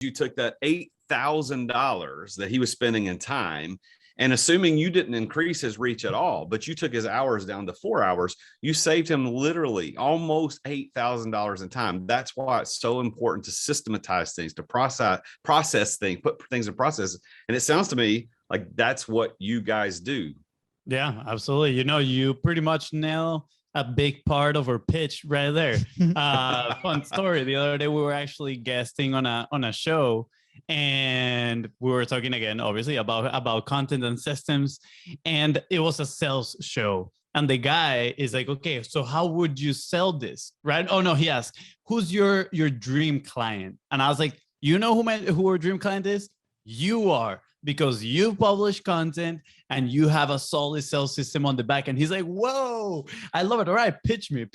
you took that $8,000 that he was spending in time, and assuming you didn't increase his reach at all, but you took his hours down to 4 hours, you saved him literally almost $8,000 in time. That's why it's so important to systematize things, to process things, put things in process. And it sounds to me like that's what you guys do. Yeah, absolutely. You pretty much nail a big part of our pitch right there. Fun story. The other day we were actually guesting on a show, and we were talking again, obviously, about content and systems, and it was a sales show. And the guy is like, okay, so how would you sell this, right? Oh no, he asked, who's your dream client? And I was like, you know who our dream client is? You are, because you publish content and you have a solid sales system on the back. And he's like, whoa, I love it. All right, pitch me.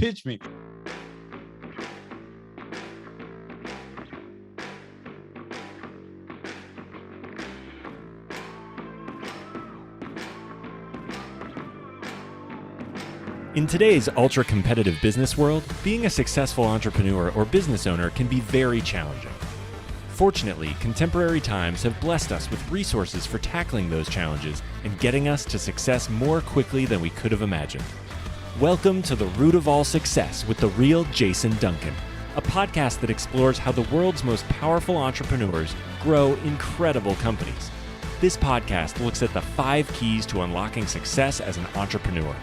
In today's ultra-competitive business world, being a successful entrepreneur or business owner can be very challenging. Fortunately, contemporary times have blessed us with resources for tackling those challenges and getting us to success more quickly than we could have imagined. Welcome to The Root of All Success with the real Jason Duncan, a podcast that explores how the world's most powerful entrepreneurs grow incredible companies. This podcast looks at the 5 keys to unlocking success as an entrepreneur.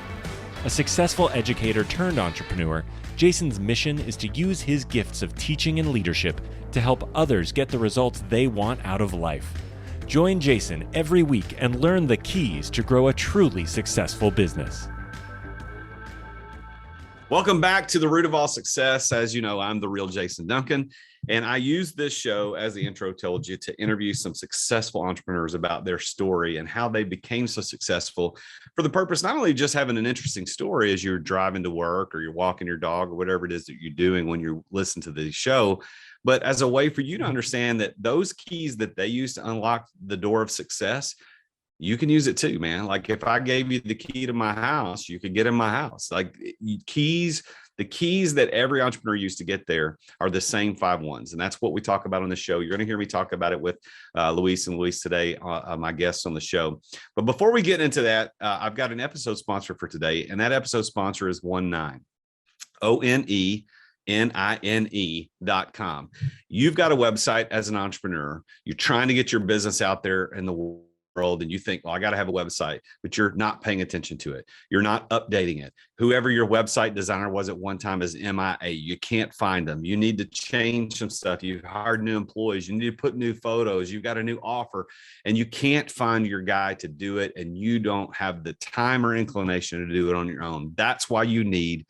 A successful educator turned entrepreneur, Jason's mission is to use his gifts of teaching and leadership to help others get the results they want out of life. Join Jason every week and learn the keys to grow a truly successful business. Welcome back to The Root of All Success. As you know, I'm the real Jason Duncan, and I use this show, as the intro told you, to interview some successful entrepreneurs about their story and how they became so successful, for the purpose not only just having an interesting story as you're driving to work or you're walking your dog or whatever it is that you're doing when you listen to the show, but as a way for you to understand that those keys that they use to unlock the door of success, you can use it too, man. Like if I gave you the key to my house, you could get in my house. Like the keys that every entrepreneur used to get there are the same 5 ones. And that's what we talk about on the show. You're going to hear me talk about it with Luis and Luis today, my guests on the show. But before we get into that, I've got an episode sponsor for today. And that episode sponsor is Onenine, ONENINE.com. You've got a website as an entrepreneur. You're trying to get your business out there in the world, and you think, well, I got to have a website, but you're not paying attention to it. You're not updating it. Whoever your website designer was at one time is MIA. You can't find them. You need to change some stuff. You've hired new employees. You need to put new photos. You've got a new offer, and you can't find your guy to do it, and you don't have the time or inclination to do it on your own. That's why you need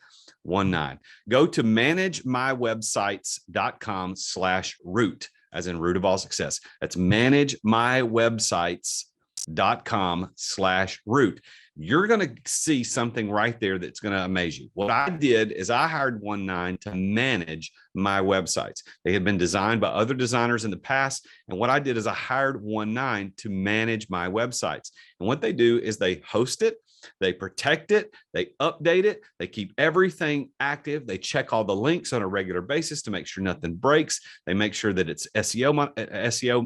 Onenine. Go to managemywebsites.com/root, as in root of all success. That's managemywebsites.com/root. You're going to see something right there that's going to amaze you. What I did is I hired Onenine to manage my websites. They had been designed by other designers in the past. And what I did is I hired Onenine to manage my websites. And what they do is they host it, they protect it, they update it, they keep everything active, they check all the links on a regular basis to make sure nothing breaks, they make sure that it's SEO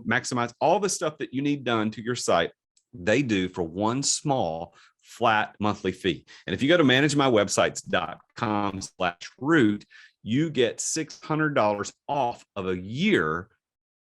maximized, all the stuff that you need done to your site, they do for one small flat monthly fee. And if you go to managemywebsites.com/root, you get $600 off of a year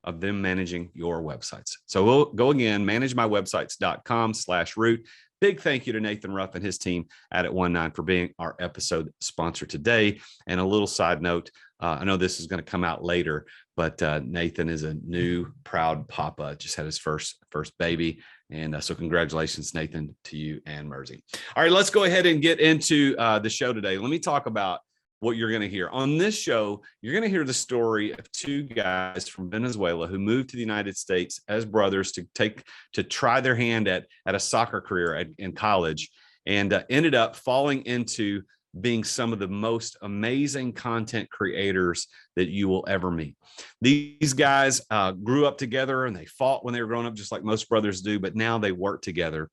of them managing your websites. So we'll go again, managemywebsites.com/root. Big thank you to Nathan Ruff and his team at Onenine for being our episode sponsor today. And a little side note, I know this is going to come out later, but Nathan is a new proud papa, just had his first baby. And so congratulations, Nathan, to you and Mersey. All right, let's go ahead and get into the show today. Let me talk about what you're going to hear. On this show, you're going to hear the story of 2 guys from Venezuela who moved to the United States as brothers to try their hand at a soccer career in college, and ended up falling into being some of the most amazing content creators that you will ever meet. These guys grew up together and they fought when they were growing up, just like most brothers do, but now they work together.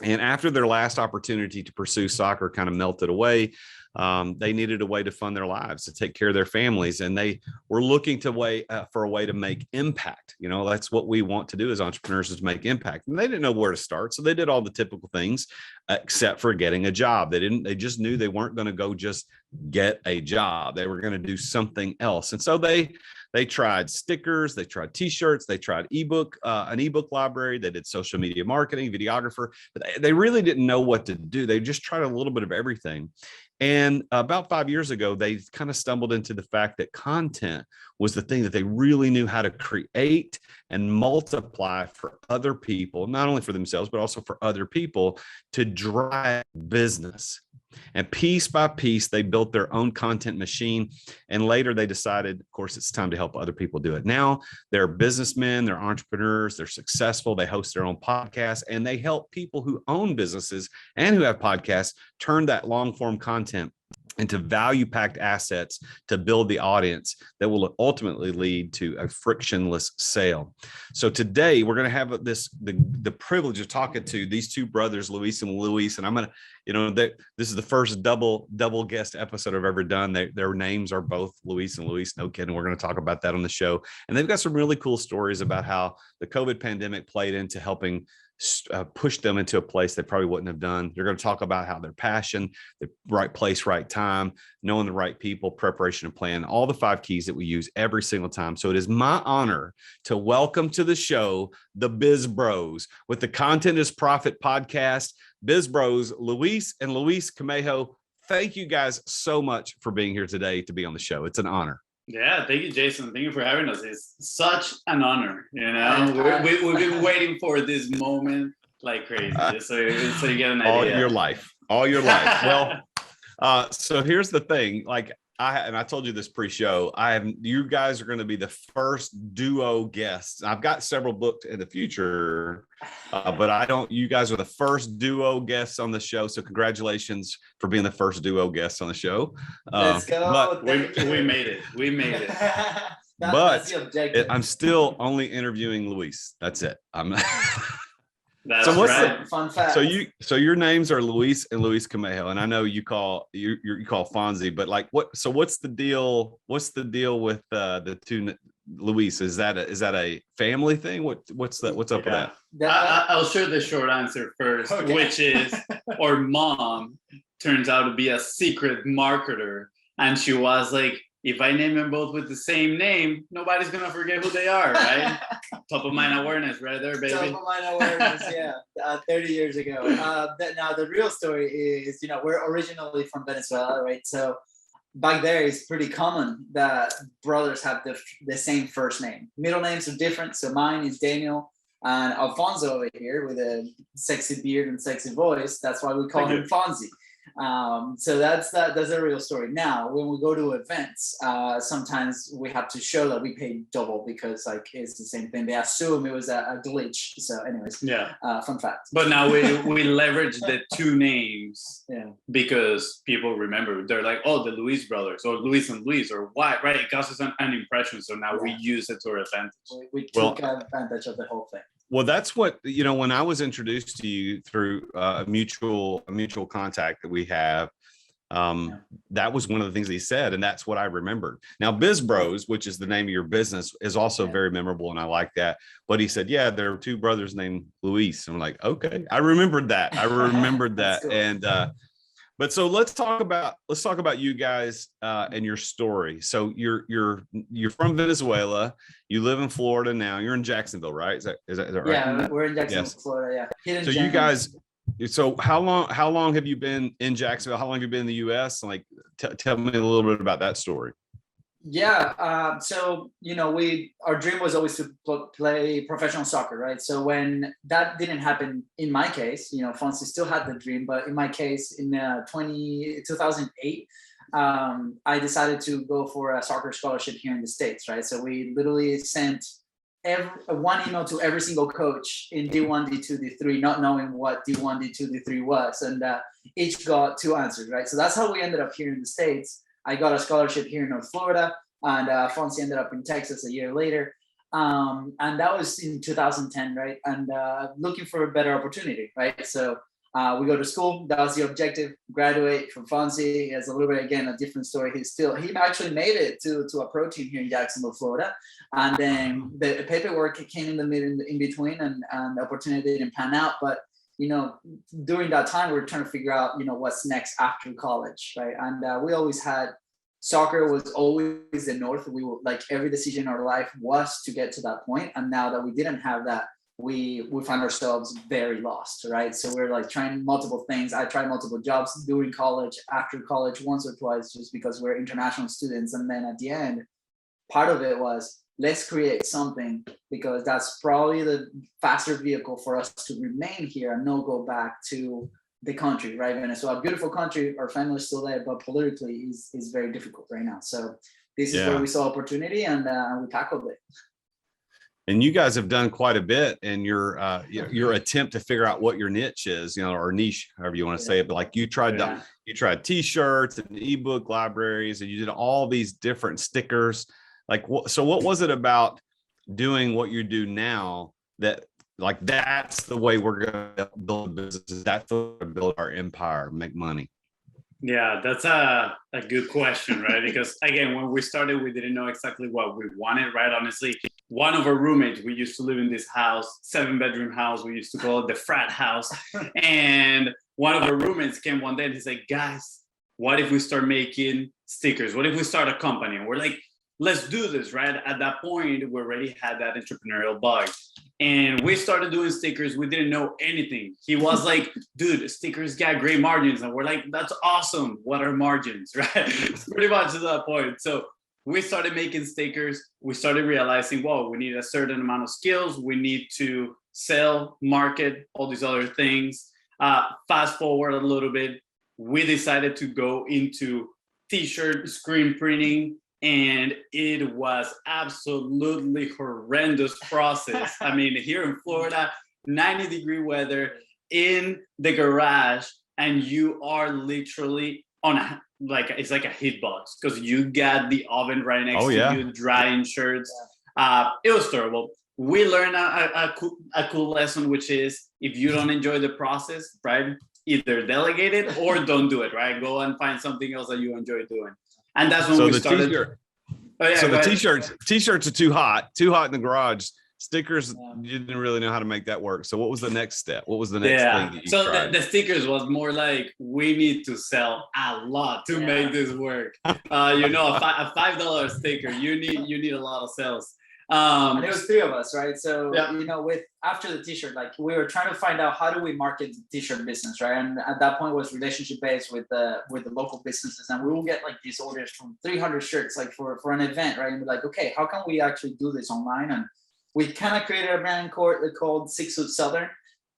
And after their last opportunity to pursue soccer kind of melted away, They needed a way to fund their lives, to take care of their families, and they were looking for a way to make impact. That's what we want to do as entrepreneurs, is make impact. And they didn't know where to start, so they did all the typical things, except for getting a job. They just knew they weren't going to go just get a job. They were going to do something else, and so they tried stickers, they tried t-shirts, they tried an ebook library, they did social media marketing, videographer, but they really didn't know what to do. They just tried a little bit of everything. And about 5 years ago, they kind of stumbled into the fact that content was the thing that they really knew how to create and multiply for other people, not only for themselves, but also for other people, to drive business. And piece by piece, they built their own content machine. And later they decided, of course, it's time to help other people do it. Now they're businessmen, they're entrepreneurs, they're successful. They host their own podcasts, and they help people who own businesses and who have podcasts turn that long form content into value-packed assets to build the audience that will ultimately lead to a frictionless sale. So today we're going to have the privilege of talking to these two brothers, Luis and Luis, and I'm going to, this is the first double guest episode I've ever done. Their names are both Luis and Luis. No kidding. We're going to talk about that on the show, and they've got some really cool stories about how the COVID pandemic played into helping push them into a place they probably wouldn't have done. They're going to talk about how their passion, the right place, right time, knowing the right people, preparation and plan, all the 5 keys that we use every single time. So it is my honor to welcome to the show the Biz Bros with the Content is Profit podcast. Biz Bros, Luis and Luis Camejo. Thank you guys so much for being here today to be on the show. It's an honor. Yeah, thank you, Jason. Thank you for having us. It's such an honor. We've been waiting for this moment like crazy, so you get an idea. All your life. Well, so here's the thing. Like I told you this pre-show, you guys are going to be the first duo guests. I've got several booked in the future, but you guys are the first duo guests on the show. So congratulations for being the first duo guests on the show. Let's go. We made it. That's the objective. I'm still only interviewing Luis. That's it. That's so what's right. Fun fact. So your names are Luis and Luis Camejo, and I know you call Fonzie, but like what's the deal? What's the deal with the two Luis? Is that a family thing? What's up with that? I'll share the short answer first, okay. Which is our mom turns out to be a secret marketer, and she was like, if I name them both with the same name, nobody's gonna forget who they are, right? Top of mind awareness, right there, baby. Top of mind awareness, yeah. 30 years ago. Now the real story is, we're originally from Venezuela, right? So back there, it's pretty common that brothers have the same first name. Middle names are different. So mine is Daniel, and Alfonso over here with a sexy beard and sexy voice. That's why we call him Fonzie. So that's a real story. Now, when we go to events, sometimes we have to show that we paid double because it's the same thing. They assume it was a glitch. So anyways, fun fact. But now we leverage the two names because people remember. They're like, oh, the Luis brothers or Luis and Luis or why, right? It causes an impression. So now we use it to our advantage. We took advantage of the whole thing. Well, that's what, when I was introduced to you through a mutual contact that we have, that was one of the things he said, and that's what I remembered. Now, Biz Bros, which is the name of your business, is also very memorable, and I like that. But he said, there are two brothers named Luis. I'm like, okay, I remembered that. Cool. And but so let's talk about you guys and your story. So you're from Venezuela. You live in Florida now. You're in Jacksonville, right? Is that right? Yeah, we're in Jacksonville, Florida. Yeah. So you guys. So how long have you been in Jacksonville? How long have you been in the U.S.? Like, tell me a little bit about that story. Yeah. So, our dream was always to play professional soccer, right? So when that didn't happen in my case, Fonzie still had the dream, but in my case, in 2008, I decided to go for a soccer scholarship here in the States, right? So we literally sent one email to every single coach in D1, D2, D3, not knowing what D1, D2, D3 was. And each got 2 answers, right? So that's how we ended up here in the States. I got a scholarship here in North Florida, and Fonzie ended up in Texas a year later. And that was in 2010, right? And looking for a better opportunity, right? So We go to school. That was the objective. Graduate from Fonzie. He has a little bit, again, a different story. He actually made it to a pro team here in Jacksonville, Florida. And then the paperwork came in between, and the opportunity didn't pan out. But, you know, during that time, we were trying to figure out, you know, what's next after college, right? And we always had, soccer was always the north. We were like, every decision in our life was to get to that point. And now that we didn't have that, we find ourselves very lost, right? So we're like trying multiple things. I tried multiple jobs during college, after college, once or twice, just because we're international students. And then at the end, part of it was, let's create something, because that's probably the faster vehicle for us to remain here and not go back to the country, right? Venezuela, beautiful country, our family is still there, but politically is very difficult right now. So this is where we saw opportunity, and we tackled it. And you guys have done quite a bit in your attempt to figure out what your niche is, you know, or niche, however you want to say it. But like you tried T-shirts and ebook libraries, and you did all these different stickers. Like, so what was it about doing what you do now that, like, that's the way we're going to build a business? That's the way to build our empire, make money. Yeah, that's a good question, right? Because again, when we started, we didn't know exactly what we wanted, right? Honestly, one of our roommates, we used to live in this house, 7-bedroom house. We used to call it the frat house. And one of our roommates came one day and he's like, guys, what if we start making stickers? What if we start a company? And we're like, let's do this, right? At that point, we already had that entrepreneurial bug. And we started doing stickers. We didn't know anything. He was like, dude, stickers got great margins. And we're like, that's awesome. What are margins, right? It's pretty much to that point. So we started making stickers. We started realizing, whoa, we need a certain amount of skills. We need to sell, market, all these other things. Fast forward a little bit, we decided to go into T-shirt screen printing. And it was absolutely horrendous process. I mean, here in Florida, 90-degree weather in the garage, and you are literally on it's like a heat box, because you got the oven right next to you, drying shirts. It was terrible. We learned a cool lesson, which is, if you don't enjoy the process, right, either delegate it or don't do it, right? Go and find something else that you enjoy doing. And that's when we started. The t-shirts are too hot in the garage. Stickers, you didn't really know how to make that work. So what was the next step? What was the next thing that you tried? The stickers was more like, we need to sell a lot to make this work. You know, a $5 sticker, you need a lot of sales. And it was 3 of us, right? So, you know, after the t-shirt, like, we were trying to find out, how do we market the t-shirt business, right? And at that point, it was relationship based with the local businesses, and we will get like these orders from 300 shirts, like for an event, right? And we're like, okay, how can we actually do this online? And we kind of created a brand called Six Foot Southern,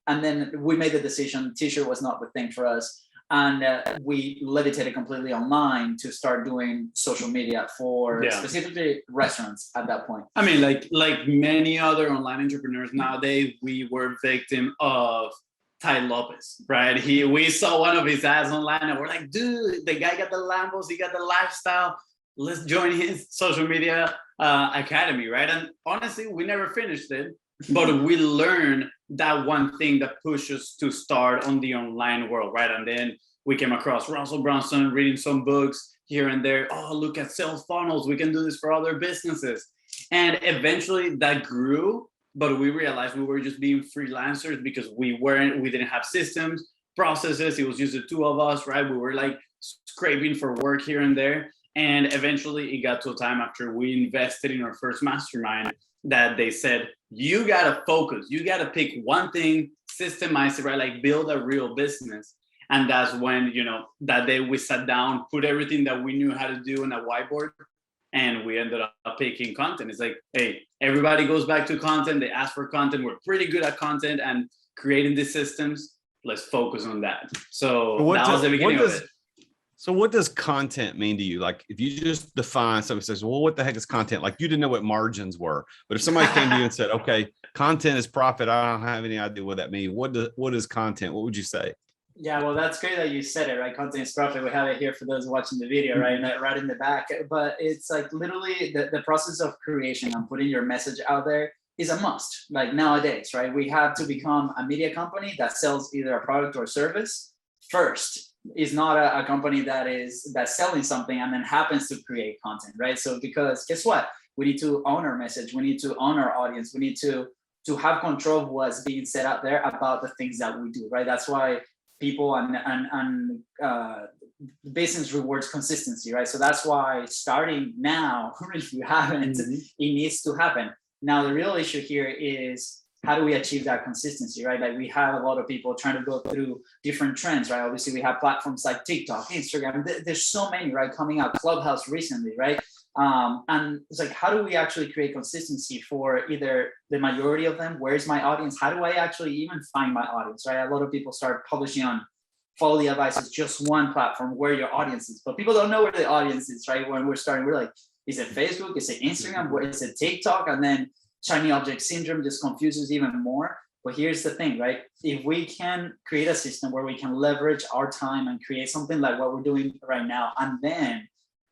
and then we made the decision t-shirt was not the thing for us. And we levitated completely online to start doing social media for specifically restaurants at that point. I mean, like many other online entrepreneurs nowadays, we were victim of Ty Lopez, right? We saw one of his ads online, and we're like, dude, the guy got the Lambos, he got the lifestyle. Let's join his social media academy, right? And honestly, we never finished it, but we learned that one thing that pushes us to start on the online world, right? And then we came across Russell Brunson, reading some books here and there. Oh, look at sales funnels. We can do this for other businesses. And eventually that grew, but we realized we were just being freelancers, because we didn't have systems, processes. It was just the 2 of us, right? We were like scraping for work here and there. And eventually it got to a time after we invested in our first mastermind that they said, you got to focus. You got to pick one thing, systemize it, right? Like, build a real business. And that's when, you know, that day we sat down, put everything that we knew how to do on a whiteboard, and we ended up picking content. It's like, hey, everybody goes back to content. They ask for content. We're pretty good at content and creating these systems. Let's focus on that. So that was the beginning of it. So what does content mean to you? Like, if you just define, somebody says, well, what the heck is content? Like, you didn't know what margins were, but if somebody came to you and said, okay, content is profit, I don't have any idea what that means. What is content? What would you say? Yeah, well, that's great that you said it, right? Content is profit. We have it here for those watching the video, right? Right in the back. But it's like literally the process of creation and putting your message out there is a must. Like nowadays, right? We have to become a media company that sells either a product or service first. Is not a company that's selling something and then happens to create content, right? So because guess what? We need to own our message. We need to own our audience. We need to have control of what's being said out there about the things that we do, right? That's why people and business rewards consistency, right? So that's why starting now, if you haven't, it needs to happen. Now, the real issue here is how do we achieve that consistency, right? Like we have a lot of people trying to go through different trends, right? Obviously, we have platforms like TikTok, Instagram. There's so many, right? Coming out, Clubhouse recently, right? And it's like, how do we actually create consistency for either the majority of them? Where's my audience? How do I actually even find my audience, right? A lot of people start publishing on Follow the Advice is just one platform where your audience is, but people don't know where the audience is, right? When we're starting, we're like, is it Facebook? Is it Instagram? Is it TikTok? And then shiny object syndrome just confuses even more. But here's the thing, right? If we can create a system where we can leverage our time and create something like what we're doing right now, and then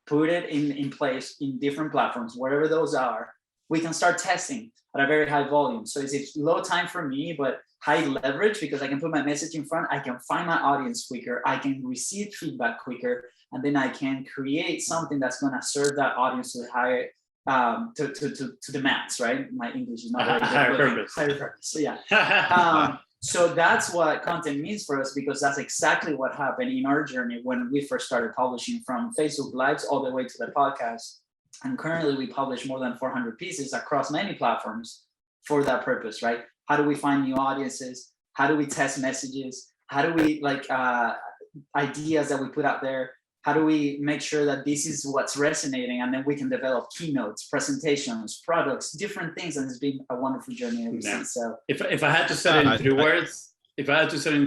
put it in place in different platforms, wherever those are, we can start testing at a very high volume. So it's low time for me, but high leverage because I can put my message in front. I can find my audience quicker. I can receive feedback quicker. And then I can create something that's going to serve that audience to the higher, to the max, right? My English is not very good. Higher purpose. Higher purpose. So yeah. So that's what content means for us, because that's exactly what happened in our journey when we first started publishing, from Facebook Lives all the way to the podcast. And currently we publish more than 400 pieces across many platforms for that purpose, right? How do we find new audiences? How do we test messages? How do we ideas that we put out there? How do we make sure that this is what's resonating? And then we can develop keynotes, presentations, products, different things. And it's been a wonderful journey ever since. So if I had to say it in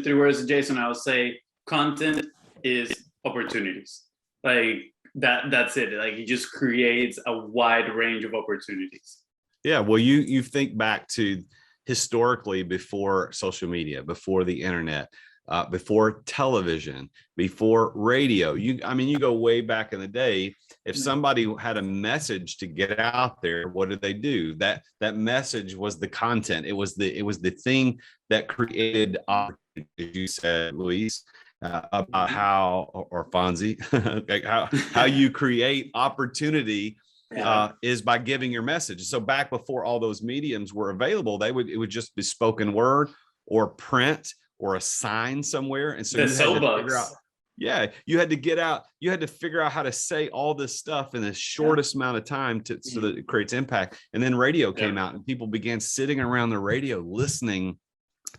3 words, Jason, I would say content is opportunities. Like that's it. Like it just creates a wide range of opportunities. Yeah. Well, you think back to historically before social media, before the internet, before television, before radio. You go way back in the day. If somebody had a message to get out there, what did they do? That message was the content. It was the thing that created opportunity, as you said, Luis, about how, or Fonzie, like how you create opportunity. Is by giving your message. So back before all those mediums were available, it would just be spoken word or print or a sign somewhere. And so you had to figure out, you had to get out, you had to figure out how to say all this stuff in the shortest amount of time so that it creates impact. And then radio came out and people began sitting around the radio listening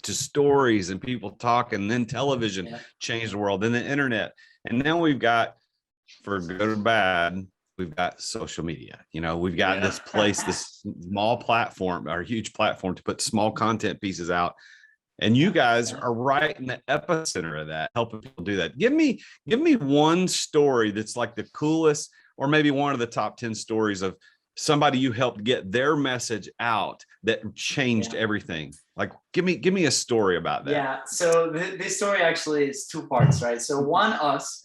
to stories and people talk. And then television changed the world, then the internet. And now we've got, for good or bad, we've got social media. We've got this place, this small platform, or huge platform to put small content pieces out. And you guys are right in the epicenter of that, helping people do that. Give me one story that's like the coolest, or maybe one of the top 10 stories of somebody you helped get their message out that changed everything. Like, give me a story about that. Yeah. So this story actually is 2 parts, right? So one, us,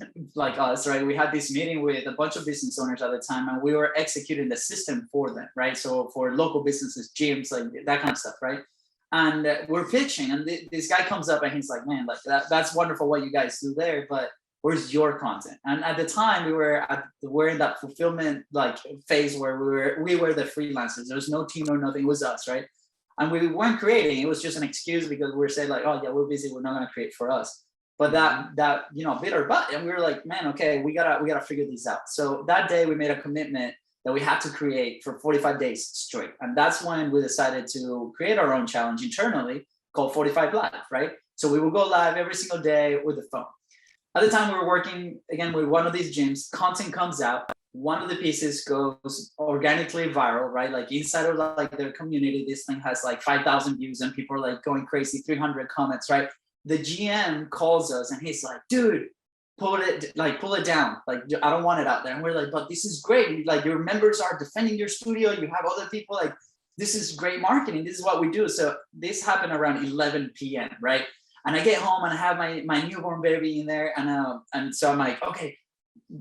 right? We had this meeting with a bunch of business owners at the time, and we were executing the system for them, right? So for local businesses, gyms, like that kind of stuff, right? And we're pitching, and this guy comes up and he's like, man, like that's wonderful what you guys do there, but where's your content? And at the time we were in that fulfillment phase where we were the freelancers. There was no team or nothing. It was us, right? And we weren't creating. It was just an excuse because we were saying like, oh yeah, we're busy. We're not going to create for us. But that bit our butt, and we were like, man, okay, we gotta figure this out. So that day we made a commitment that we had to create for 45 days straight. And that's when we decided to create our own challenge internally called 45 Live, right? So we would go live every single day with the phone. At the time we were working again with one of these gyms, content comes out, one of the pieces goes organically viral, right? Like inside of their community, this thing has 5,000 views and people are going crazy, 300 comments, right? The GM calls us and he's like, dude, pull it down. Like, I don't want it out there. And we're like, but this is great. Your members are defending your studio. You have other people, this is great marketing. This is what we do. So this happened around 11 p.m., right? And I get home and I have my newborn baby in there. And so I'm like, okay,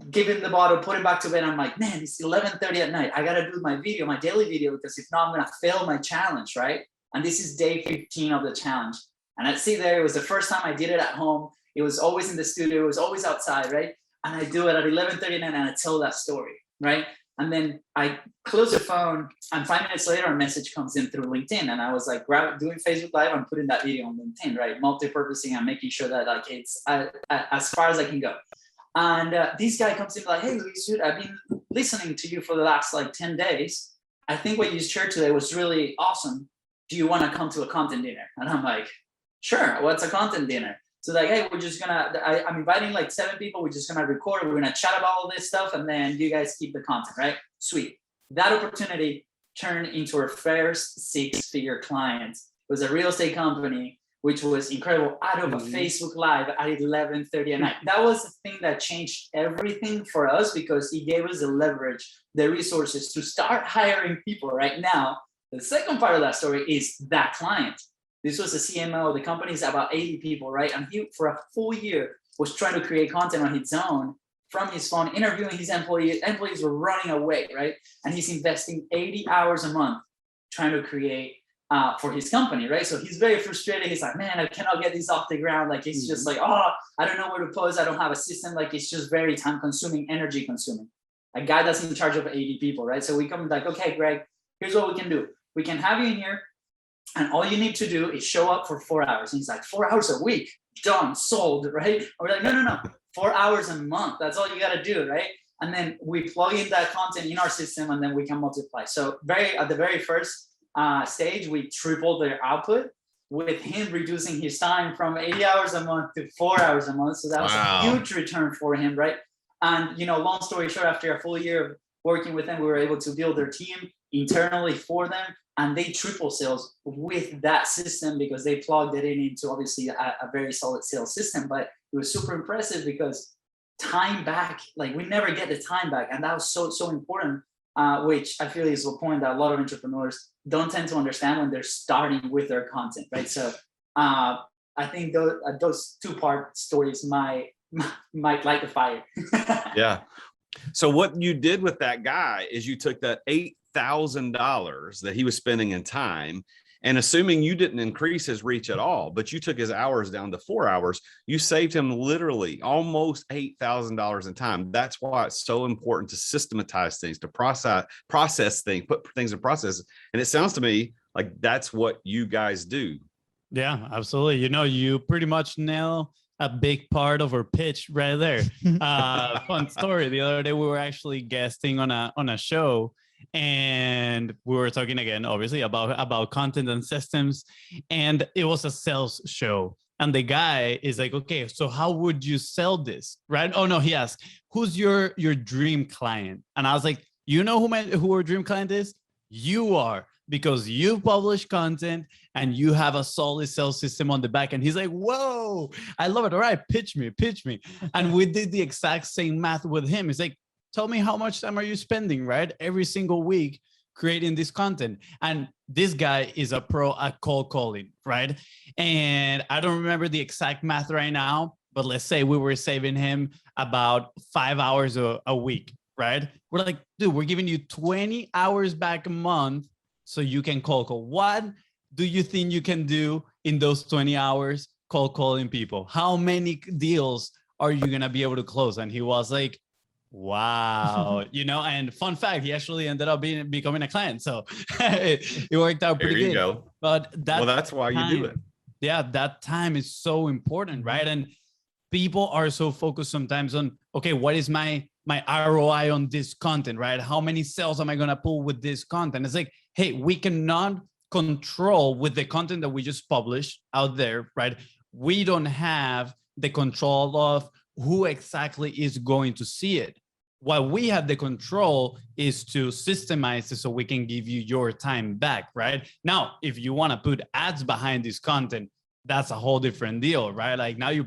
give him the bottle, put him back to bed. I'm like, man, it's 11:30 at night. I gotta do my video, my daily video, because if not, I'm gonna fail my challenge, right? And this is day 15 of the challenge. And I see there, it was the first time I did it at home. It was always in the studio, it was always outside, right? And I do it at 11:39 and I tell that story, right? And then I close the phone, and 5 minutes later, a message comes in through LinkedIn. And I was like, doing Facebook Live, I'm putting that video on LinkedIn, right? Multi-purposing and making sure that like it's as far as I can go. And this guy comes in like, hey, Luis, dude, I've been listening to you for the last like 10 days. I think what you shared today was really awesome. Do you want to come to a content dinner? And I'm like, sure, what's a content dinner? So like, hey, we're just gonna, I'm inviting like 7 people. We're just gonna record. We're gonna chat about all this stuff, and then you guys keep the content, right? Sweet. That opportunity turned into our first 6-figure client. It was a real estate company, which was incredible, out of a Facebook Live at 11:30 at night. That was the thing that changed everything for us, because it gave us the leverage, the resources to start hiring people right now. The second part of that story is that client. This was a CMO. The company is about 80 people, right? And he, for a full year, was trying to create content on his own from his phone, interviewing his employees. Employees were running away, right? And he's investing 80 hours a month trying to create for his company, right? So he's very frustrated. He's like, man, I cannot get this off the ground. Like, it's just like, oh, I don't know where to post. I don't have a system. Like, it's just very time consuming, energy consuming. A guy that's in charge of 80 people, right? So we come like, okay, Greg, here's what we can do. We can have you in here, and all you need to do is show up for 4 hours. And he's like, 4 hours a week, done, sold, right? And we're like, no, 4 hours a month. That's all you got to do, right? And then we plug in that content in our system, and then we can multiply. So at the very first stage, we tripled their output, with him reducing his time from 80 hours a month to 4 hours a month. So that was a huge return for him, right? And, long story short, after a full year of working with them, we were able to build their team internally for them. And they triple sales with that system, because they plugged it into obviously a very solid sales system. But it was super impressive, because time back, like, we never get the time back. And that was so important, which I feel is a point that a lot of entrepreneurs don't tend to understand when they're starting with their content, right? So I think those 2-part stories might light the fire. Yeah. So what you did with that guy is you took that $8,000 that he was spending in time, and assuming you didn't increase his reach at all, but you took his hours down to 4 hours, you saved him literally almost $8,000 in time. That's why it's so important to systematize things, to process things, put things in process. And it sounds to me like that's what you guys do. Yeah, absolutely. You pretty much nail a big part of our pitch right there. Fun story. The other day we were actually guesting on a show, and we were talking again, obviously, about content and systems, and it was a sales show. And the guy is like, okay, so how would you sell this, right? Oh no, he asked, who's your dream client? And I was like, you know who our dream client is? You are, because you publish content and you have a solid sales system on the back. And he's like, whoa, I love it. All right, pitch me. And we did the exact same math with him. He's like, tell me, how much time are you spending, right? Every single week creating this content. And this guy is a pro at cold calling, right? And I don't remember the exact math right now, but let's say we were saving him about 5 hours a week, right? We're like, dude, we're giving you 20 hours back a month so you can cold call. What do you think you can do in those 20 hours cold calling people? How many deals are you going to be able to close? And he was like, wow, and fun fact, he actually ended up becoming a client. So it worked out pretty good. There you go. But that's why you do it. Yeah, that time is so important, right? And people are so focused sometimes on, okay, what is my ROI on this content, right? How many sales am I going to pull with this content? It's like, hey, we cannot control with the content that we just published out there, right? We don't have the control of who exactly is going to see it. What we have the control is to systemize it so we can give you your time back, right? Now, if you want to put ads behind this content, that's a whole different deal, right? Like, now you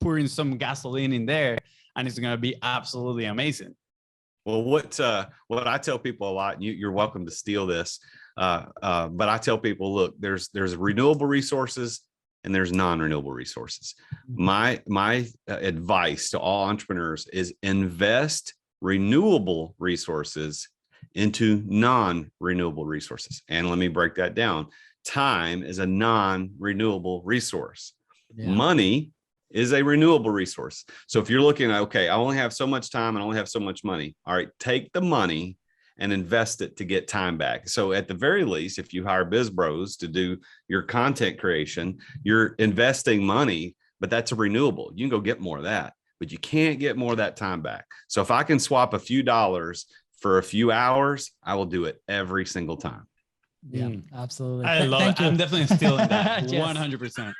pouring some gasoline in there, and it's going to be absolutely amazing. Well, what I tell people a lot, and you're welcome to steal this, but I tell people, look, there's renewable resources and there's non-renewable resources. My advice to all entrepreneurs is invest renewable resources into non-renewable resources. And let me break that down. Time is a non-renewable resource. Money is a renewable resource. So if you're looking at, okay, I only have so much time and I only have so much money. All right, take the money and invest it to get time back. So at the very least, if you hire Biz Bros to do your content creation, you're investing money, but that's a renewable. You can go get more of that, but you can't get more of that time back. So if I can swap a few dollars for a few hours, I will do it every single time. Yeah, absolutely. I love it. I'm definitely stealing that. 100%.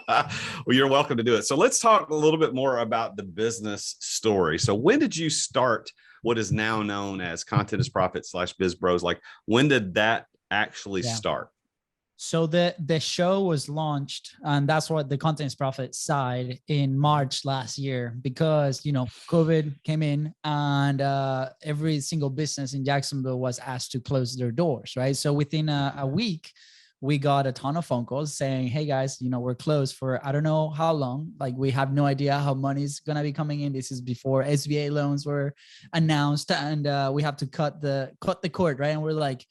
Well, you're welcome to do it. So let's talk a little bit more about the business story. So when did you start what is now known as Content is Profit / Biz Bros? Like, when did that actually start? So the show was launched, and that's what the Content is Profit side, in March last year, because, you know, COVID came in and every single business in Jacksonville was asked to close their doors, right? So within a week, we got a ton of phone calls saying, hey guys, you know, we're closed for, I don't know how long. Like, we have no idea how money's going to be coming in. This is before SBA loans were announced, and we have to cut the cord, right? And we're like,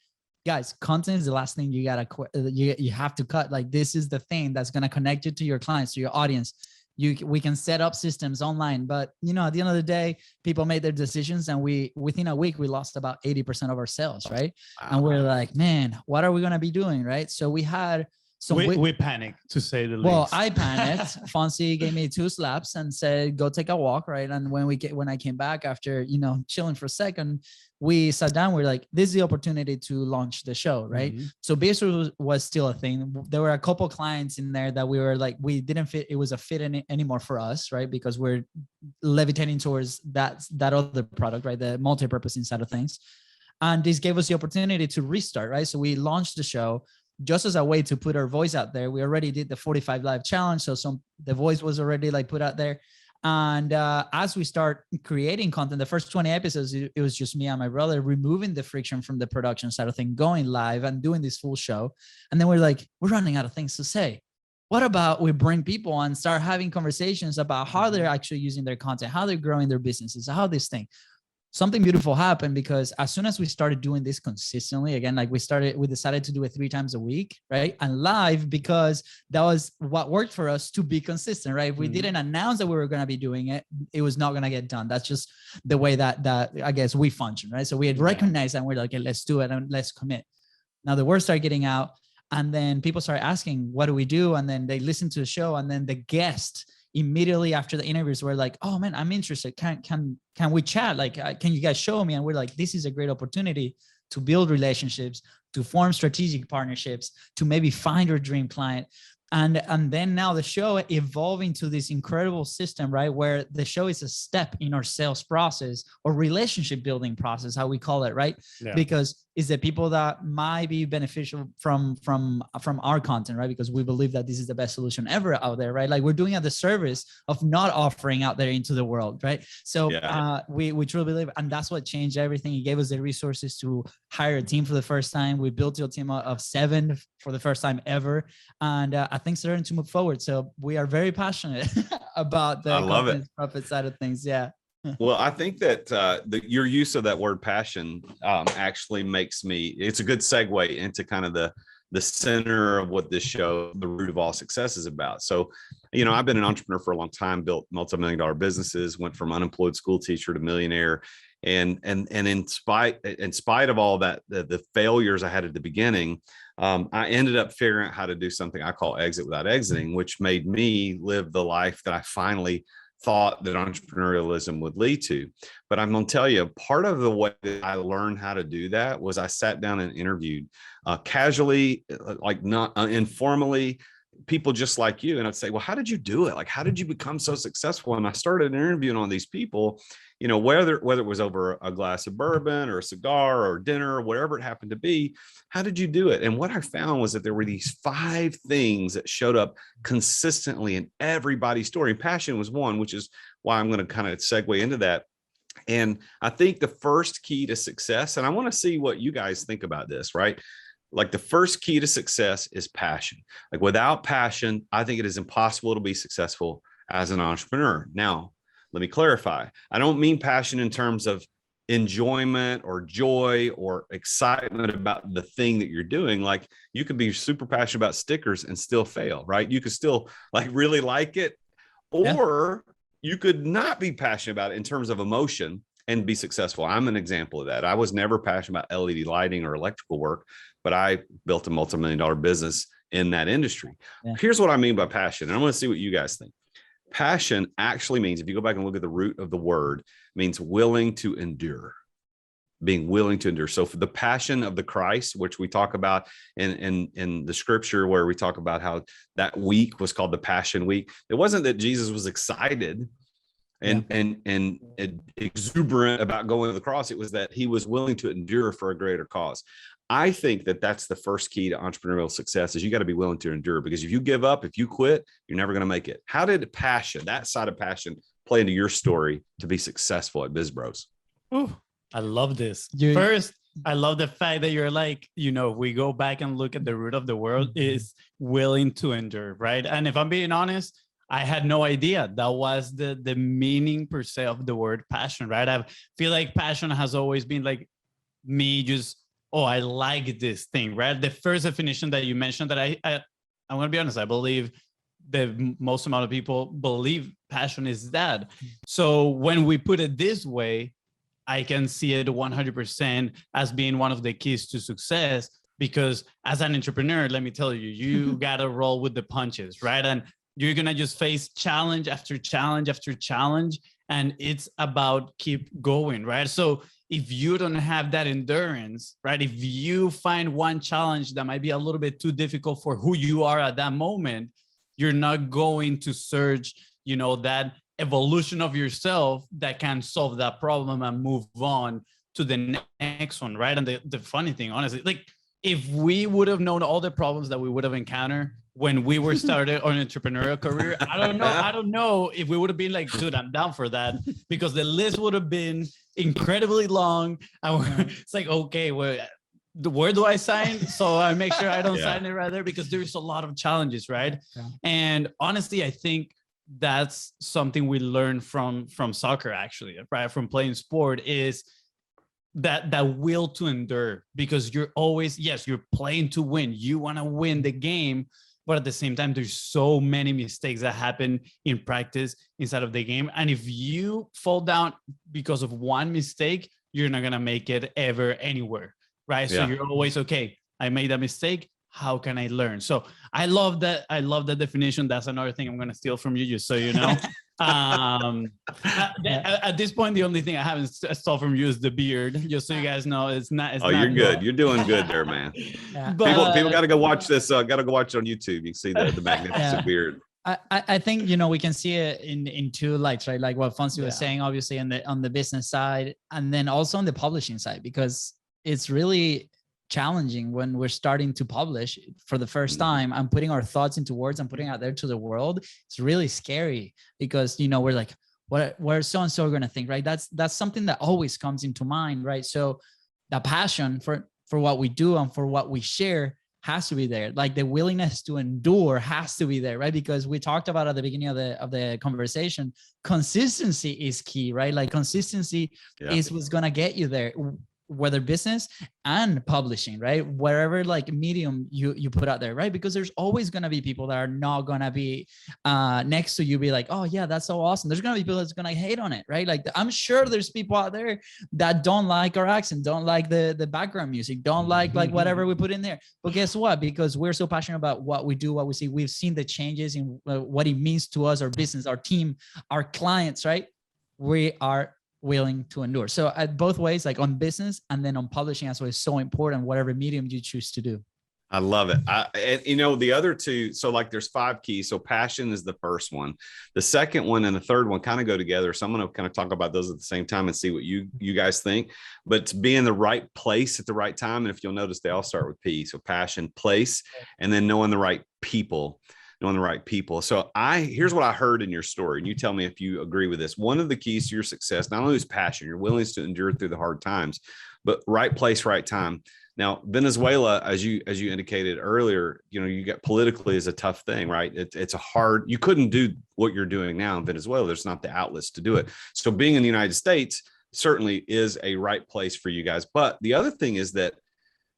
guys, content is the last thing you gotta you have to cut. Like, this is the thing that's going to connect you to your clients, to your audience. We can set up systems online, but, you know, at the end of the day, people made their decisions, and within a week we lost about 80% of our sales, right? Wow. And we're like, man, what are we going to be doing, right? So we had we panicked, to say the least. Well, I panicked. Fonzie gave me 2 slaps and said, go take a walk, right? And when I came back after, you know, chilling for a second, we sat down. We're like, this is the opportunity to launch the show, right? Mm-hmm. So Base was still a thing. There were a couple clients in there that we were like, we didn't fit. It was a fit anymore for us, right? Because we're levitating towards that other product, right? The multi-purpose side of things. And this gave us the opportunity to restart, right? So we launched the show just as a way to put our voice out there. We already did the 45 live challenge. So the voice was already like put out there. And as we start creating content, the first 20 episodes, it was just me and my brother removing the friction from the production side of things, going live and doing this full show. And then we're like, we're running out of things to say. What about we bring people and start having conversations about how they're actually using their content, how they're growing their businesses, how this thing. Something beautiful happened, because as soon as we started doing this consistently, again, like we decided to do it 3 times a week, right? And live, because that was what worked for us to be consistent, right? If we didn't announce that we were going to be doing it, it was not going to get done. That's just the way that I guess we function, right? So we had recognized that, and we're like, okay, let's do it and let's commit. Now the word started getting out, and then people started asking, what do we do? And then they listened to the show, and then the guest immediately after the interviews were like, oh man, I'm interested. Can we chat? Like, can you guys show me? And we're like, this is a great opportunity to build relationships, to form strategic partnerships, to maybe find your dream client. And then now the show evolving to this incredible system, right? Where the show is a step in our sales process or relationship building process, how we call it, right? Yeah. Because it's the people that might be beneficial from our content, right? Because we believe that this is the best solution ever out there, right? Like, we're doing at the service of not offering out there into the world, right? So we truly believe, and that's what changed everything. It gave us the resources to hire a team for the first time. We built a team of 7 for the first time ever. And I think starting to move forward. So we are very passionate about the Content Profit side of things. Yeah. Well, I think that your use of that word passion actually makes it's a good segue into kind of the center of what this show, the root of all success, is about. So, you know, I've been an entrepreneur for a long time, built multi-million-dollar businesses, went from unemployed school teacher to millionaire. And in spite of all that, the failures I had at the beginning, I ended up figuring out how to do something I call exit without exiting, which made me live the life that I finally thought that entrepreneurialism would lead to. But I'm going to tell you, part of the way that I learned how to do that was I sat down and interviewed casually, like not informally, people just like you. And I'd say, well, how did you do it? Like, how did you become so successful? And I started interviewing all these people, you know, whether it was over a glass of bourbon or a cigar or dinner or whatever it happened to be, how did you do it? And what I found was that there were these 5 things that showed up consistently in everybody's story. And passion was one, which is why I'm going to kind of segue into that. And I think the first key to success, and I want to see what you guys think about this, right? like the first key to success is passion. Like without passion, I think it is impossible to be successful as an entrepreneur. Now, let me clarify. I don't mean passion in terms of enjoyment or joy or excitement about the thing that you're doing. Like you could be super passionate about stickers and still fail, right? You could still like really like it, or you could not be passionate about it in terms of emotion and be successful. I'm an example of that. I was never passionate about LED lighting or electrical work, but I built a multi-million-dollar business in that industry. Yeah. Here's what I mean by passion. And I want to see what you guys think. Passion actually means, if you go back and look at the root of the word, means willing to endure, being willing to endure. So for the passion of the Christ, which we talk about in the scripture, where we talk about how that week was called the Passion Week, it wasn't that Jesus was excited and exuberant about going to the cross. It was that he was willing to endure for a greater cause. I think that that's the first key to entrepreneurial success, is you got to be willing to endure, because if you give up, if you quit, you're never going to make it. How did passion, that side of passion, play into your story to be successful at Biz Bros? Ooh, I love this. First, I love the fact that you're like, we go back and look at the root of the word is willing to endure, right? And if I'm being honest, I had no idea that was the meaning per se of the word passion, right? I feel like passion has always been like me just, I like this thing, right? The first definition that you mentioned that I'm going to be honest, I believe the most amount of people believe passion is that. So when we put it this way, I can see it 100% as being one of the keys to success, because as an entrepreneur, let me tell you, you got to roll with the punches, right? And you're going to just face challenge after challenge after challenge. And it's about keep going, right? So if you don't have that endurance, right? If you find one challenge that might be a little bit too difficult for who you are at that moment, you're not going to search, that evolution of yourself that can solve that problem and move on to the next one, right? And the funny thing, honestly, like if we would have known all the problems that we would have encountered when we were started on an entrepreneurial career, I don't know if we would have been like, dude, I'm down for that, because the list would have been incredibly long. And it's like, okay, well, where do I sign? So I make sure I don't sign it right there, because there's a lot of challenges, right? Yeah. And honestly, I think that's something we learned from soccer, actually, right? From playing sport, is that will to endure, because you're always, yes, you're playing to win. You want to win the game, but at the same time, there's so many mistakes that happen in practice inside of the game. And if you fall down because of one mistake, you're not going to make it ever anywhere, right? Yeah. So you're always, okay, I made a mistake. How can I learn? So I love that. I love that definition. That's another thing I'm going to steal from you, just so you know. At this point, the only thing I haven't stole from you is the beard, just so you guys know. It's not. You're good. You're doing good there, man. Yeah. People got to go watch this. Got to go watch it on YouTube. You can see the magnificent beard. I think, we can see it in two lights, right? Like what Fonzie was saying, obviously on the business side, and then also on the publishing side, because it's really challenging when we're starting to publish for the first time and putting our thoughts into words and putting out there to the world. It's really scary, because we're like, what so and so are going to think, right? That's something that always comes into mind, right? So the passion for what we do and for what we share has to be there. Like the willingness to endure has to be there, right? Because we talked about at the beginning of the conversation, consistency is key, right? Like consistency is what's going to get you there, whether business and publishing, right? Wherever like medium you put out there, right? Because there's always going to be people that are not going to be next to you, be like, oh yeah, that's so awesome. There's going to be people that's going to hate on it, right? Like I'm sure there's people out there that don't like our accent, don't like the background music, don't like whatever we put in there. But guess what? Because we're so passionate about what we do, what we see, we've seen the changes in what it means to us, our business, our team, our clients, right? We are willing to endure. So at both ways, like on business and then on publishing as well, is so important, whatever medium you choose to do. I love it. And the other two, so like there's 5 keys. So passion is the first one. The second one and the third one kind of go together. So I'm going to kind of talk about those at the same time and see what you guys think. But to be in the right place at the right time. And if you'll notice, they all start with P. So passion, place, and then knowing the right people. So here's what I heard in your story, and you tell me if you agree with this. One of the keys to your success, not only is passion, your willingness to endure through the hard times, but right place, right time. Now, Venezuela, as you indicated earlier, you got politically is a tough thing, right? It's a hard, you couldn't do what you're doing now in Venezuela. There's not the outlets to do it. So being in the United States certainly is a right place for you guys. But the other thing is that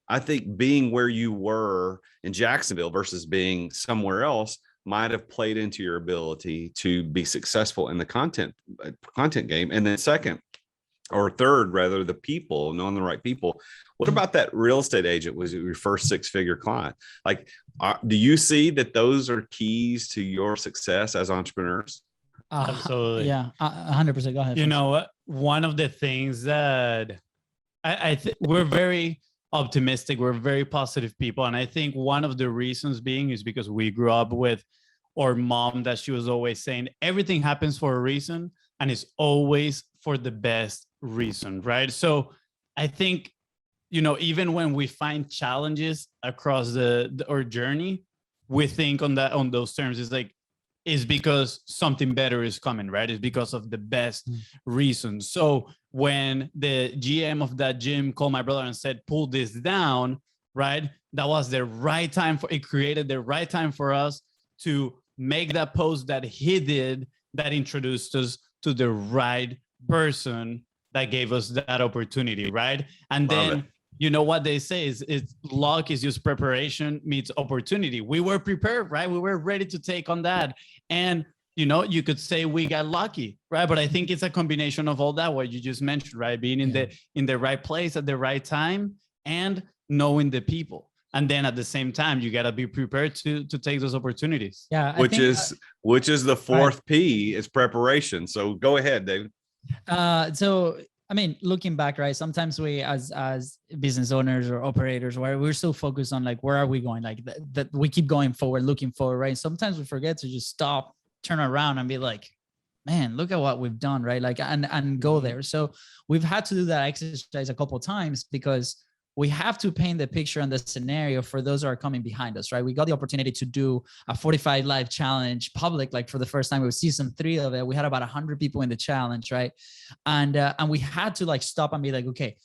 I think being where you were in Jacksonville versus being somewhere else might have played into your ability to be successful in the content game. And then second, or third rather, the people, knowing the right people. What about that real estate agent? Was it your first 6-figure client? Like, do you see that those are keys to your success as entrepreneurs? Absolutely. Yeah, 100%. Go ahead. You know what? One of the things that I think we're very optimistic, we're very positive people. And I think one of the reasons being is because we grew up with our mom, that she was always saying everything happens for a reason and it's always for the best reason, right? So I think, even when we find challenges across our journey, we think on those terms. It's like, is because something better is coming, right? It's because of the best reason. So when the GM of that gym called my brother and said, pull this down, right? That was the right time it created the right time for us to make that post that he did that introduced us to the right person that gave us that opportunity, right? And then, you know what they say is luck is just preparation meets opportunity. We were prepared, right? We were ready to take on that. And, you could say we got lucky, right? But I think it's a combination of all that, what you just mentioned, right? Being in the right place at the right time and knowing the people. And then at the same time, you got to be prepared to take those opportunities. Yeah. Which is the fourth P is preparation. So go ahead, David. So, I mean, looking back, right? Sometimes we, as business owners or operators, where we're so focused on like, where are we going? Like that we keep going forward, looking forward, right? Sometimes we forget to just stop, turn around and be like, man, look at what we've done, right? Like, and go there. So we've had to do that exercise a couple of times because we have to paint the picture and the scenario for those who are coming behind us, right? We got the opportunity to do a 45 live challenge public, like for the first time. It was season 3 of it. We had about 100 people in the challenge, right? And we had to like stop and be like, okay,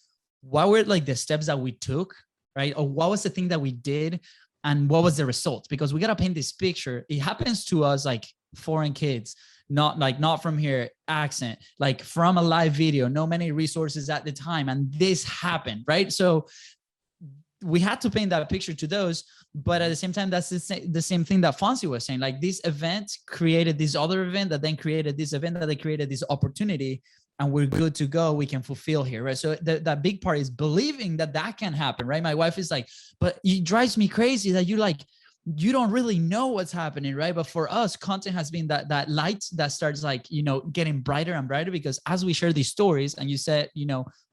what were like the steps that we took, right? Or what was the thing that we did and what was the result? Because we got to paint this picture. It happens to us like foreign kids, not from here, accent, like from a live video, no many resources at the time. And this happened, right? So we had to paint that picture to those, but at the same time, that's the same thing that Fonzie was saying. Like this event created this other event that then created this event that they created this opportunity, and we're good to go. We can fulfill here, right? So that big part is believing that can happen, right? My wife is like, but it drives me crazy that you don't really know what's happening, right? But for us, content has been that light that starts like, getting brighter and brighter, because as we share these stories, and you said,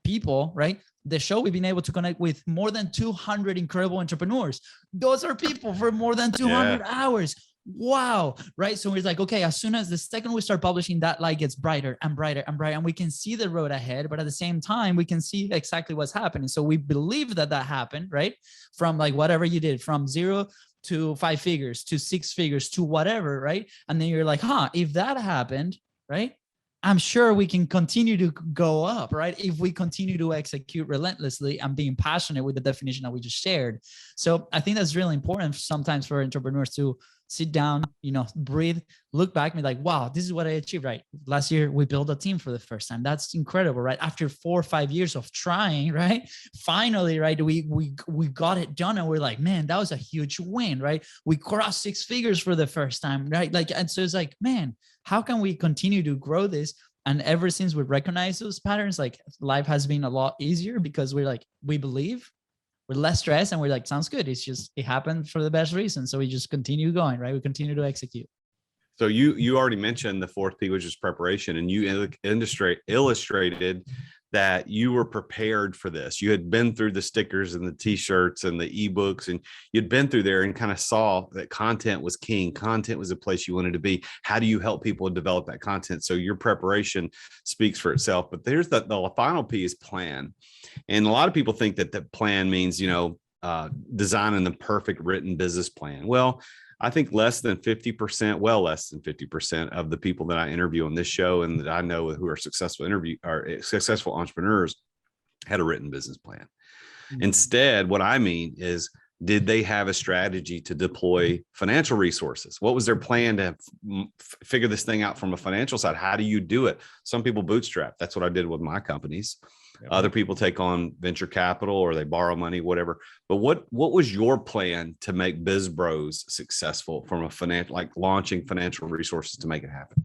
people, right? The show, we've been able to connect with more than 200 incredible entrepreneurs. Those are people for more than 200 hours. Wow. Right. So we're like, okay, as soon as the second we start publishing, that light gets brighter and brighter and brighter, and we can see the road ahead, but at the same time, we can see exactly what's happening. So we believe that happened, right? From like whatever you did, from 0 to 5 figures, to 6 figures, to whatever, right? And then you're like, if that happened, right? I'm sure we can continue to go up, right? If we continue to execute relentlessly and being passionate with the definition that we just shared. So I think that's really important sometimes for entrepreneurs to sit down, breathe, look back and be like, wow, this is what I achieved, right? Last year, we built a team for the first time. That's incredible, right? After 4 or 5 years of trying, right? Finally, right, we got it done, and we're like, man, that was a huge win, right? We crossed 6 figures for the first time, right? Like, and so it's like, man, how can we continue to grow this? And ever since we recognize those patterns, like life has been a lot easier, because we believe, we're less stressed, and we're like, sounds good. It's just, it happened for the best reason. So we just continue going, right? We continue to execute. So you already mentioned the 4th P, which is preparation, and you illustrated that you were prepared for this. You had been through the stickers and the t-shirts and the ebooks, and you'd been through there and kind of saw that content was king. Content was a place you wanted to be. How do you help people develop that content? So your preparation speaks for itself. But there's the final P is plan. And a lot of people think that the plan means, designing the perfect written business plan. Well, I think less than 50% of the people that I interview on this show and that I know who are successful entrepreneurs had a written business plan. Instead, what I mean is, did they have a strategy to deploy financial resources? What was their plan to figure this thing out from a financial side? How do you do it? Some people bootstrap. That's what I did with my companies. Other people take on venture capital or they borrow money, whatever. But what was your plan to make Biz Bros successful from a financial, like launching financial resources to make it happen?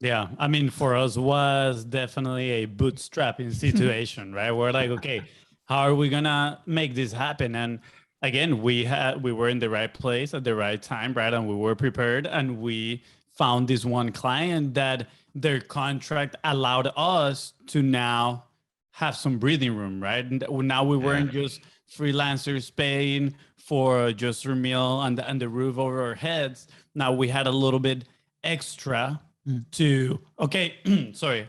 Yeah, I mean, for us was definitely a bootstrapping situation, right? We're like, okay, how are we gonna make this happen? And again, we were in the right place at the right time, right? And we were prepared, and we found this one client that their contract allowed us to now have some breathing room, right? And now we weren't just freelancers paying for just our meal and the roof over our heads. Now we had a little bit extra to, okay, sorry,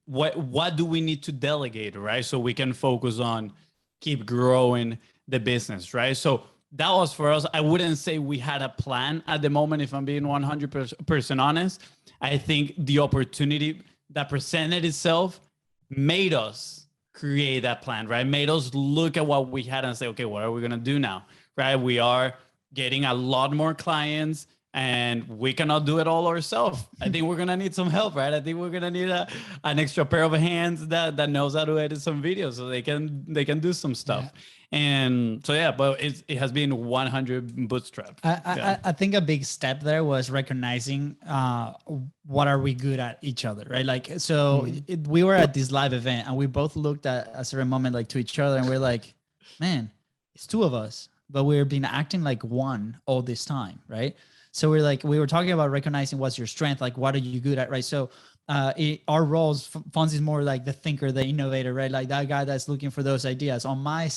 what do we need to delegate, right? So we can focus on keep growing the business, right? So that was for us. I wouldn't say we had a plan at the moment, if I'm being 100% honest. I think the opportunity that presented itself made us create that plan, right? Made us look at what we had and say, okay, what are we going to do now, right? We are getting a lot more clients, and we cannot do it all ourselves. I think we're gonna need some help, right? I think we're gonna need an extra pair of hands that knows how to edit some videos, so they can do some stuff. And so yeah, but it has been 100 bootstrap. I think a big step there was recognizing what are we good at each other, right? Like, so we were at this live event, and we both looked at a certain moment like to each other, and we're like, man, it's two of us, but we've been acting like one all this time, right? So we were talking about recognizing what's your strength, like what are you good at, right? So our roles, Fonz is more like the thinker, the innovator, right? Like that guy that's looking for those ideas. On my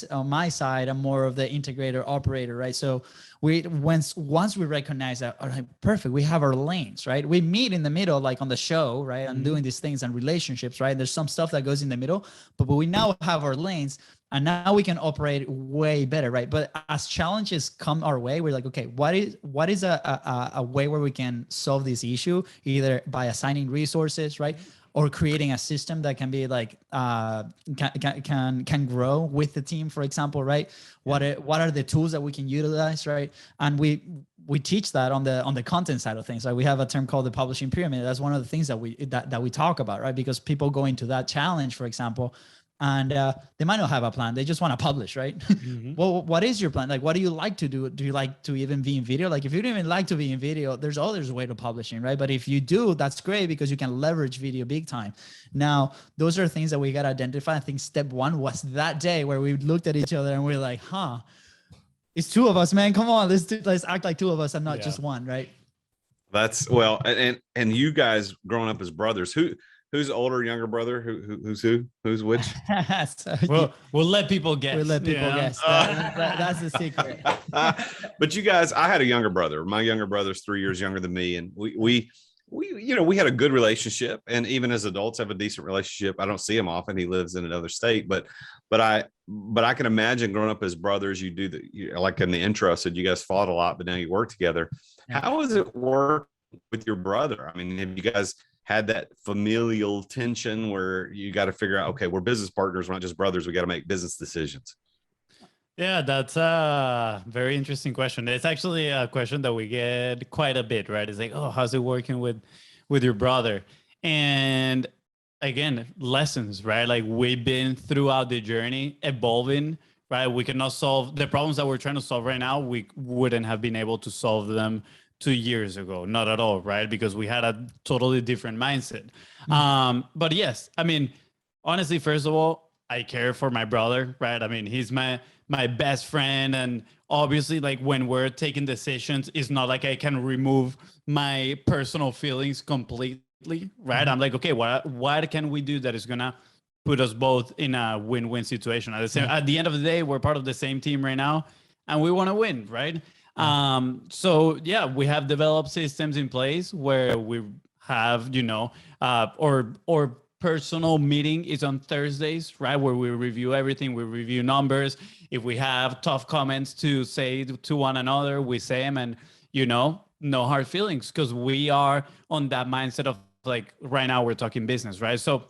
side, I'm more of the integrator, operator, right? So once we recognize that, all right, perfect, we have our lanes, right? We meet in the middle, like on the show, right? And doing these things and relationships, right? There's some stuff that goes in the middle, but we now have our lanes. And now we can operate way better, right? But as challenges come our way, we're like, okay, what is a way where we can solve this issue, either by assigning resources, right, or creating a system that can be like can grow with the team, for example, right? What are the tools that we can utilize, right? And we teach that on the content side of things. Right? We have a term called the publishing pyramid. That's one of the things that we talk about, right? Because people go into that challenge, for example, and they might not have a plan. They just want to publish, right? Well, what is your plan? Like, what do you like to do? Do you like to even be in video? Like, if you don't even like to be in video, there's others way to publishing, right? But if you do, that's great because you can leverage video big time. Now, those are things that we got to identify. I think step one was that day where we looked at each other and we're like, it's two of us, man. Come on, let's act like two of us and not just one, right? That's well, and you guys growing up as brothers, who's older, younger brother? Who's which? So we'll let people guess. We'll let people guess. That's the secret. But you guys, I had a younger brother. My younger brother's 3 years younger than me, and we we had a good relationship, and even as adults have a decent relationship. I don't see him often. He lives in another state, but I can imagine growing up as brothers, like in the intro I said, you guys fought a lot, but now you work together. How does it work with your brother? I mean, have you guys had that familial tension where you got to figure out, okay, we're business partners, we're not just brothers, we got to make business decisions? Yeah, that's a very interesting question. It's actually a question that we get quite a bit, right? It's like, oh, how's it working with your brother? And again, lessons, right? Like, we've been throughout the journey evolving, right? We cannot solve the problems that we're trying to solve right now. We wouldn't have been able to solve them 2 years ago, not at all, right? Because we had a totally different mindset. But yes, I mean, honestly, first of all, I care for my brother, right? I mean, he's my best friend, and obviously, like, when we're taking decisions, it's not like I can remove my personal feelings completely, right? I'm like, okay, what can we do that is gonna put us both in a win-win situation? At the end of the day, we're part of the same team right now, and we want to win, right? So yeah, we have developed systems in place where we have, our personal meeting is on Thursdays, right? Where we review everything, we review numbers. If we have tough comments to say to one another, we say them, and, no hard feelings, because we are on that mindset of, like, right now we're talking business, right? So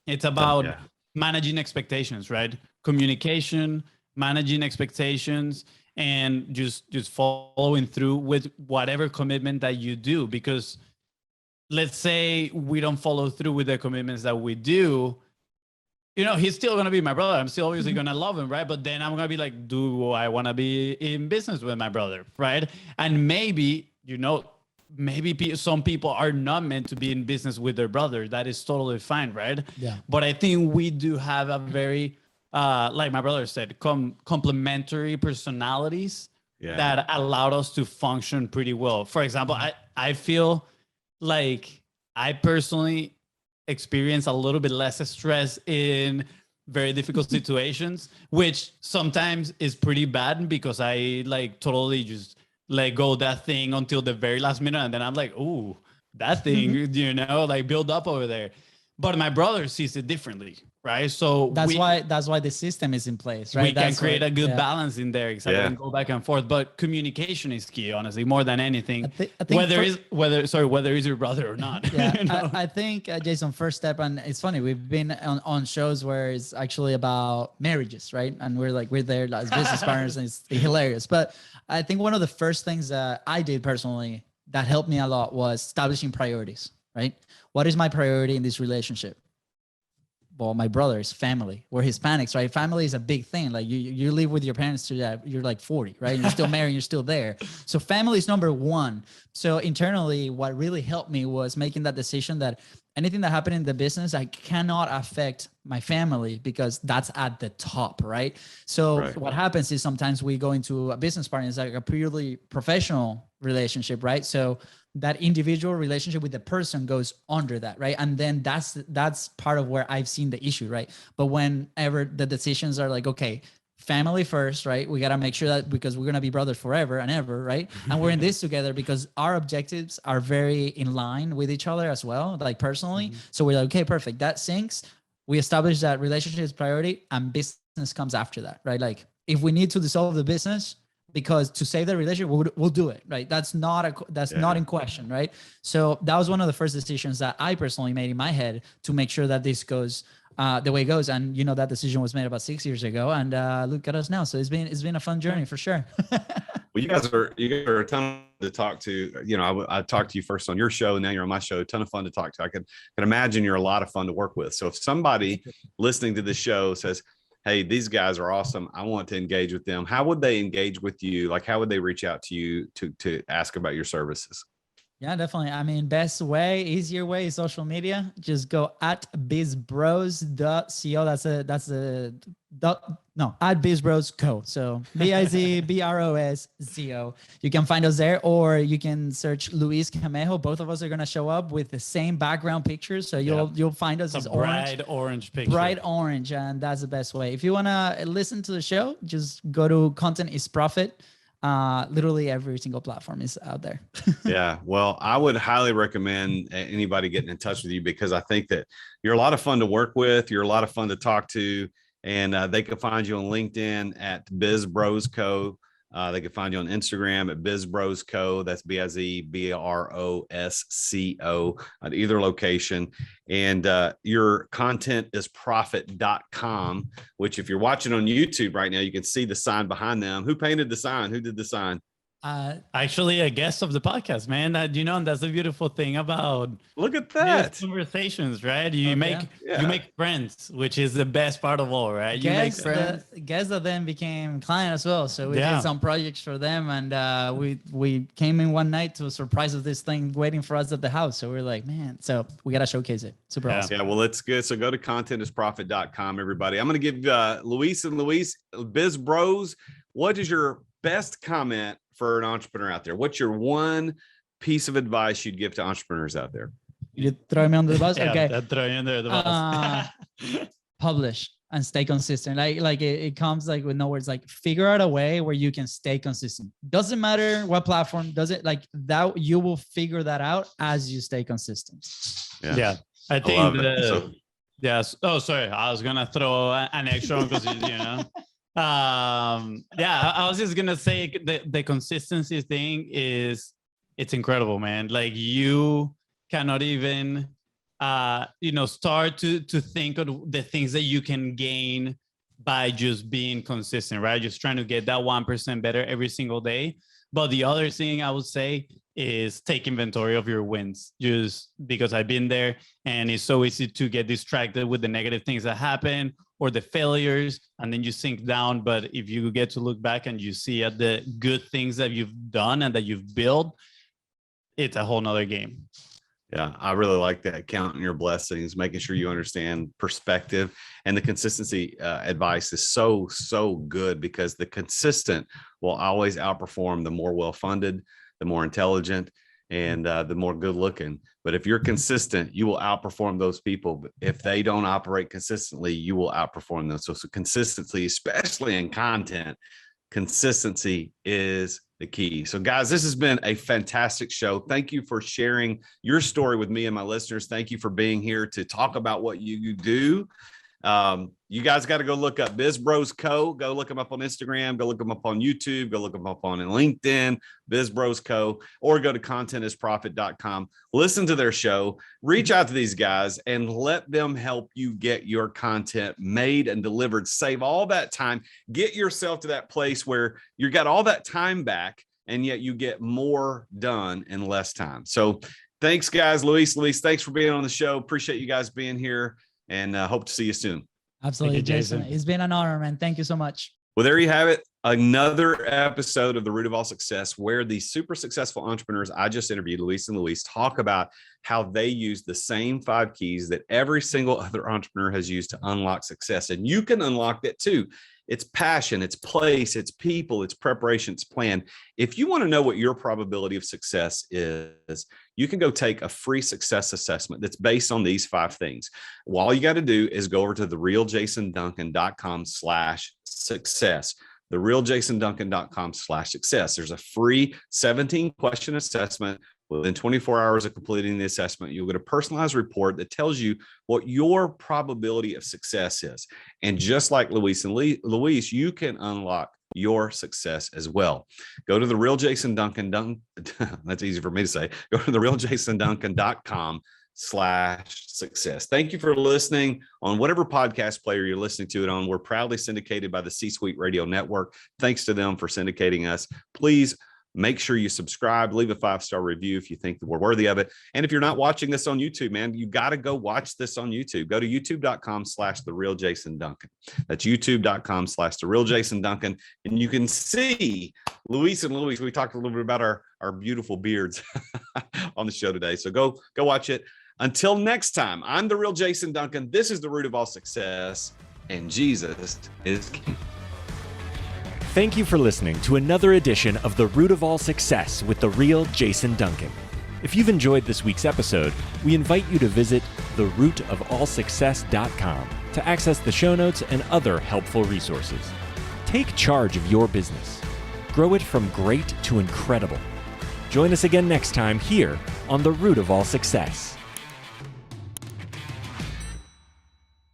it's about managing expectations, right? communication, managing expectations, and just following through with whatever commitment that you do. Because let's say we don't follow through with the commitments that we do, he's still going to be my brother. I'm still obviously going to love him, right? But then I'm going to be like, do I want to be in business with my brother, right? And maybe, some people are not meant to be in business with their brother. That is totally fine, right? Yeah. But I think we do have a very, like my brother said, complementary personalities that allowed us to function pretty well. For example, I feel like I personally experience a little bit less stress in very difficult situations, which sometimes is pretty bad because I like totally just let go that thing until the very last minute. And then I'm like, ooh, that thing, like build up over there. But my brother sees it differently, right? So that's why the system is in place, right? We can create a good balance in there, exactly, and go back and forth. But communication is key, honestly, more than anything. I think whether he's your brother or not. Yeah, I think Jason, first step, and it's funny, we've been on shows where it's actually about marriages, right? And we're there as business partners, and it's hilarious. But I think one of the first things that I did personally that helped me a lot was establishing priorities, right? What is my priority in this relationship? Well, my brother's family. We're Hispanics, right? Family is a big thing. Like you live with your parents till you're like 40, right? And you're still married, you're still there. So family is number one. So internally, what really helped me was making that decision that anything that happened in the business, I cannot affect my family because that's at the top, right? So what happens is sometimes we go into a business partner, it's like a purely professional relationship, right? So that individual relationship with the person goes under that, right? And then that's part of where I've seen the issue, right? But whenever the decisions are like, okay, family first, right? We got to make sure that because we're going to be brothers forever and ever, right? And we're in this together because our objectives are very in line with each other as well, like personally. So we're like, okay, perfect. That syncs. We establish that relationship is priority and business comes after that, right? Like if we need to dissolve the business, because to save the relationship, we'll do it, right? That's not in question, right? So that was one of the first decisions that I personally made in my head to make sure that this goes the way it goes. And that decision was made about 6 years ago, and look at us now. So it's been a fun journey for sure. Well, you guys are a ton to talk to. I talked to you first on your show, and now you're on my show. A ton of fun to talk to. I can imagine you're a lot of fun to work with. So if somebody listening to this show says, hey, these guys are awesome, I want to engage with them, how would they engage with you? Like, how would they reach out to you to ask about your services? Yeah, definitely. I mean, best way, easier way is social media. Just go at bizbros.co. At bizbrosco. So bizbrosco. You can find us there, or you can search Luis Camejo. Both of us are going to show up with the same background pictures. So you'll find us as bright orange picture. Bright orange. And that's the best way. If you want to listen to the show, just go to Content is Profit. Literally every single platform is out there. Yeah. Well, I would highly recommend anybody getting in touch with you because I think that you're a lot of fun to work with. You're a lot of fun to talk to, and they can find you on LinkedIn at bizbrosco. They can find you on Instagram at bizbrosco. That's BIZBROSCO at either location. And your content is profit.com, which if you're watching on YouTube right now, you can see the sign behind them. Who painted the sign? Who did the sign? Actually a guest of the podcast, man. And that's the beautiful thing about look at that conversations, right? You make friends, which is the best part of all, right? You make friends. Guests that then became client as well. So we did some projects for them, and we came in one night to a surprise of this thing waiting for us at the house. So we're like, man, so we gotta showcase it. Super awesome. Yeah, well, it's good. So go to contentisprofit.com, everybody. I'm gonna give Luis, Biz Bros, what is your best comment for an entrepreneur out there? What's your one piece of advice you'd give to entrepreneurs out there? You throw me under the bus? Okay. Throw you under the bus. Publish and stay consistent. Like it comes like with no words, like figure out a way where you can stay consistent. Doesn't matter what platform does it, like that you will figure that out as you stay consistent. Yeah. I think yes. Oh, sorry. I was going to throw an extra one because, I was just gonna say the consistency thing it's incredible, man. Like you cannot even start to think of the things that you can gain by just being consistent, right? Just trying to get that 1% better every single day. But the other thing I would say is take inventory of your wins, just because I've been there and it's so easy to get distracted with the negative things that happen or the failures, and then you sink down. But if you get to look back and you see at the good things that you've done and that you've built, it's a whole nother game. Yeah, I really like that. Counting your blessings, making sure you understand perspective, and the consistency advice is so good, because the consistent will always outperform the more well-funded, the more intelligent, and the more good looking. But if you're consistent, you will outperform those people. But if they don't operate consistently, you will outperform them. So consistency, especially in content, consistency is the key. So guys, this has been a fantastic show. Thank you for sharing your story with me and my listeners. Thank you for being here to talk about what you do. You guys got to go look up Biz Bros Co. Go look them up on Instagram. Go look them up on YouTube. Go look them up on LinkedIn, Biz Bros Co. Or go to contentisprofit.com. Listen to their show. Reach out to these guys and let them help you get your content made and delivered. Save all that time. Get yourself to that place where you got all that time back, and yet you get more done in less time. So thanks, guys. Luis, thanks for being on the show. Appreciate you guys being here, and hope to see you soon. Absolutely, Thank you, Jason. It's been an honor, man. Thank you so much. Well, there you have it. Another episode of The Root of All Success, where the super successful entrepreneurs I just interviewed, Luis and Luis, talk about how they use the same 5 keys that every single other entrepreneur has used to unlock success. And you can unlock that too. It's passion, it's place, it's people, it's preparation, it's plan. If you want to know what your probability of success is, you can go take a free success assessment that's based on these 5 things. Well, all you got to do is go over to therealjasonduncan.com/success. therealjasonduncan.com/success. There's a free 17-question assessment. Within 24 hours of completing the assessment, you'll get a personalized report that tells you what your probability of success is. And just like Luis and Luis, you can unlock your success as well. Go to therealjasonduncan. That's easy for me to say. Go to thealjasonduncan.com/success. Thank you for listening on whatever podcast player you're listening to it on. We're proudly syndicated by the C-Suite Radio Network. Thanks to them for syndicating us. Please make sure you subscribe, leave a 5-star review if you think that we're worthy of it. And if you're not watching this on YouTube, man, you got to go watch this on YouTube. Go to youtube.com/therealJasonDuncan. That's youtube.com/therealJasonDuncan. And you can see Luis and Luis. We talked a little bit about our beautiful beards on the show today. So go watch it. Until next time, I'm the real Jason Duncan. This is The Root of All Success, and Jesus is King. Thank you for listening to another edition of The Root of All Success with the real Jason Duncan. If you've enjoyed this week's episode, we invite you to visit therootofallsuccess.com to access the show notes and other helpful resources. Take charge of your business. Grow it from great to incredible. Join us again next time here on The Root of All Success.